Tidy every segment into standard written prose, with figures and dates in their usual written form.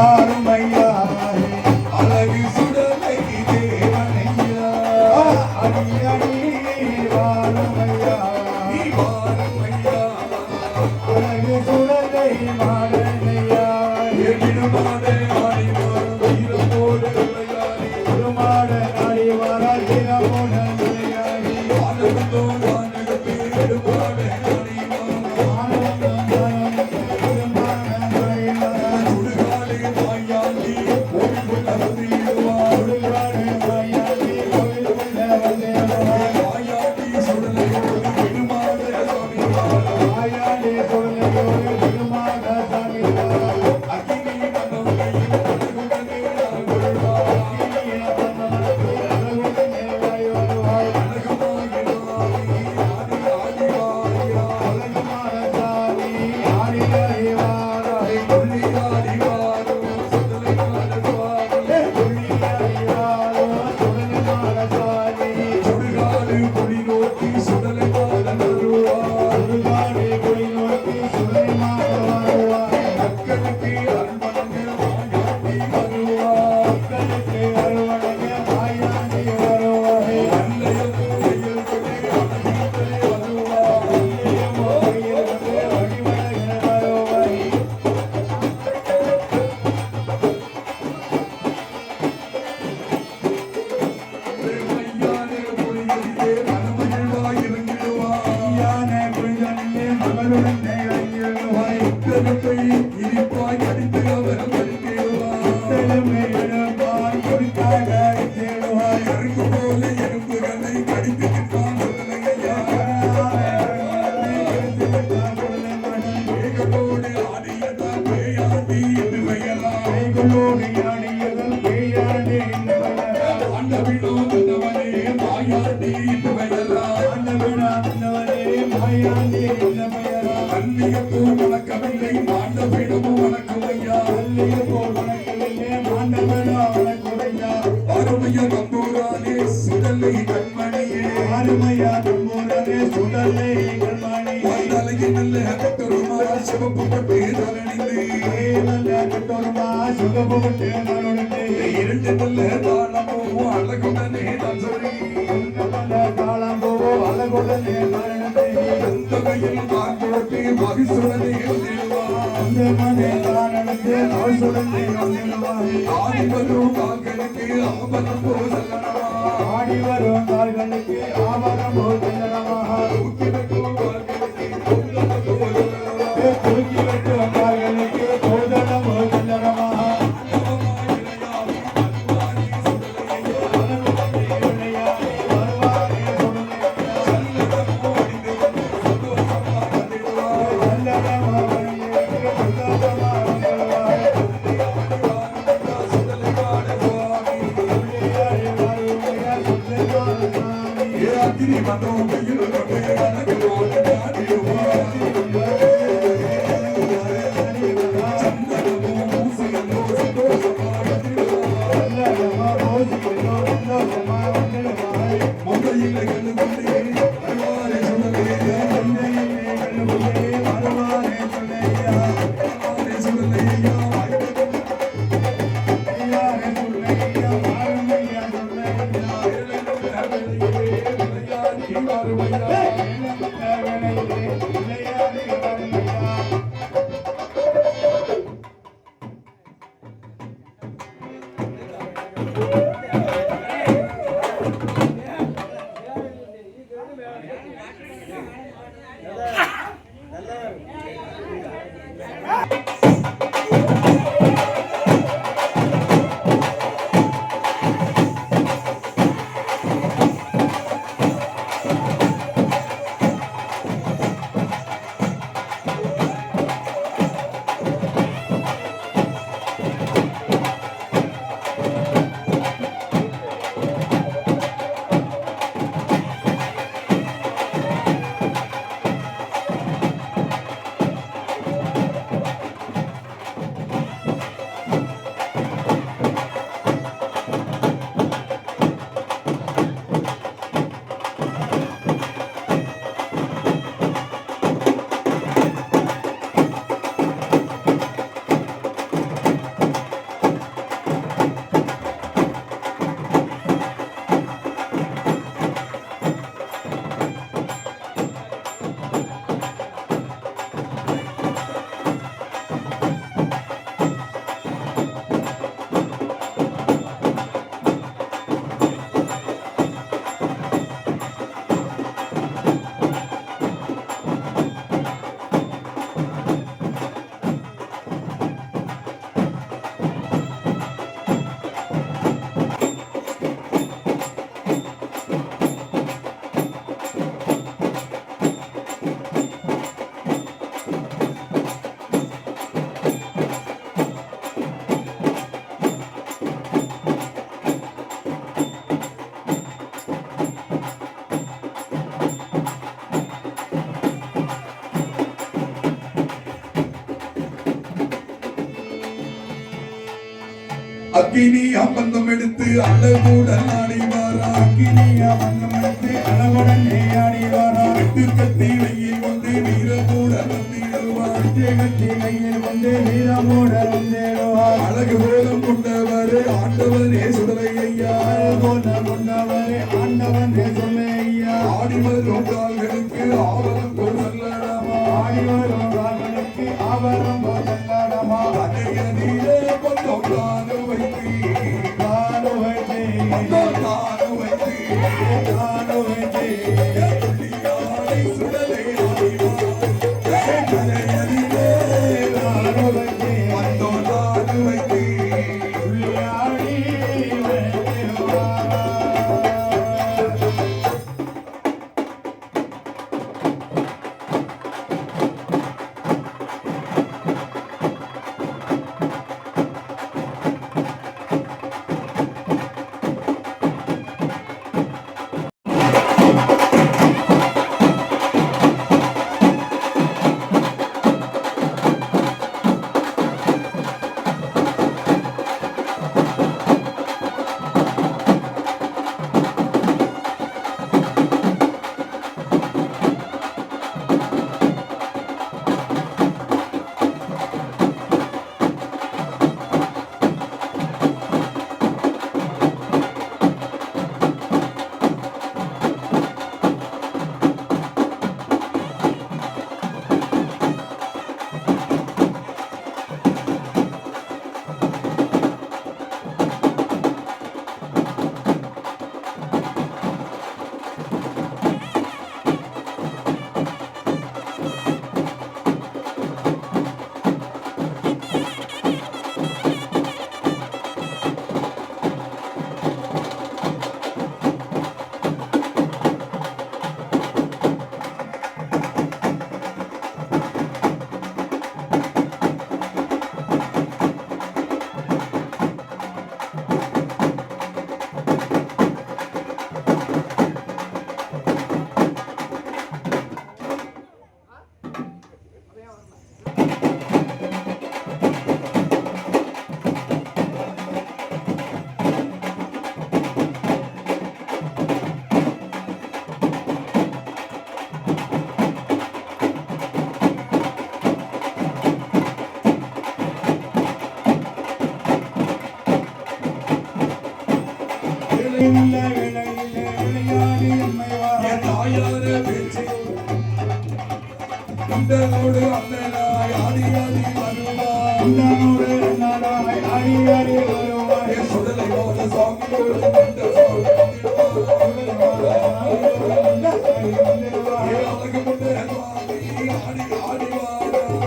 வாருமையா அழகு சுடலை தேவனையா அடி அடி வாருமையா அழகு சுடலை மாடனையா எதிர்மாடே ஆடி வரும் வீரமோடு விளையாடி திருமாட நாடி வர தினமோட விளையாடி ஆனந்தோ வானெடுத்து எடுமாடே ஆடி வரும் சுடுகாடு மாயாண்டி கோவிலுள்ள வந்திடுவார் மாயாண்டி சுடலையோடு பெருமாளே சாமி அக்கினி மன்னவனையும் அழகுடனே நான் கொள்வார் வணக்கமில்லை மாண்டவிடமும் வணக்கமையா அருமைய நம்பூரானே சுடலை கண்மணியே தலையில் நல்ல கட்டொருமா சிவப்பு பட்டு தரணிந்து இரண்டு நல்ல தாளமோ அழகுடனே தான் சொல்லி தொகையில் தான் போட்டு மகிசுடனே ஆடி வரும் கால்களுக்கு ஆபரம் போதல்லவா ஆடி வரும் கால்களுக்கு ஆபரம் போதல்லவா தூக்கி வைக்கும் கால்களுக்கு தூக்கி வைக்கும் கால்களுக்கு போதலம் போதல்லவா அக்கினி அம்பந்தம் எடுத்து அழகுடன் ஆடி வாரா அக்கினிய மன்னமனத்து அளவுடன் ஆடி வாரா வெட்டு கத்தி வெயில் கொண்டு வீரமுடன் வந்திடுவார் கட்டி கையில் கொண்டு வீரமோட வந்தேடுவார் அழகு போலம் கொண்டவர் ஆண்டவனே சுடலை ஐயா போல கொண்டவரே ஆண்டவன் சொல்லே ஐயா ஆடி வரும் கால்களுக்கு ஆவலம் கொள்ளலாமா ஆடி வரும் ராகனுக்கு ஆபரம் போதல்லாடமா அதையதிலே கொண்டோம் தானு வைத்து தானு வைத்தே தானு வைத்து தானு வைத்தே புள்ளியாடை சுடலை ஆடிவார் அதையதிலே தானு வைத்தே வந்தோம் தானு வைத்து உள்ளாடி வைத்திருவார் விளையாடி எம்மை என் தாயார பேச்சு குண்டனோடு அண்ணனாய் ஆடி ஆடி வருவார் ஆடி ஆடி வருவாய் என் சுடலை போல சாமியோடு குண்ட சோறு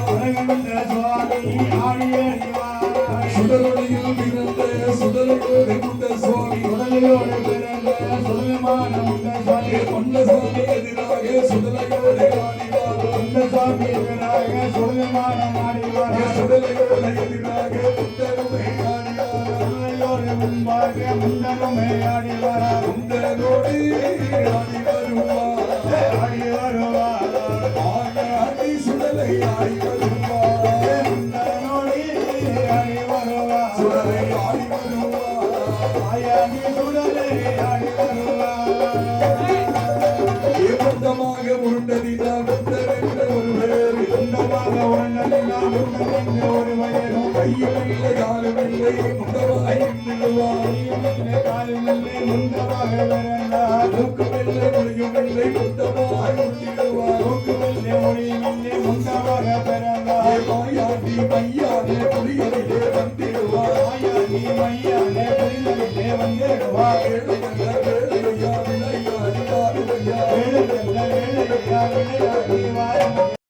அழகு முன்னே சுவாமி ஆடி ஆடி வாரா சுடலொளியில் பிறந்த சுடலோடு குண்ட சுவாமி கொண்ட சுவாமி எதிராக சுடலையோடு ஆடிவார் சுடலையோடு எதிராக குண்டனுமே ஆடிவார் குண்டனோடு ஆடி வருவார் ஆடி சுடலை ஆடி வருவார் சுடலை ஆடி வருவார் ஏகந்தமாக உருண்டதினால் குண்டர் என்ற ஒரு பேர் கையில் இல்லை காலும் இல்லை முண்டமாய் நின்றுவார் மூக்குமில்லை மொழியுமில்லை முண்டமாய் உள்ளிடுவார் மாயாண்டி மையானே புலிகளிலே வந்திடுவார் ஏழை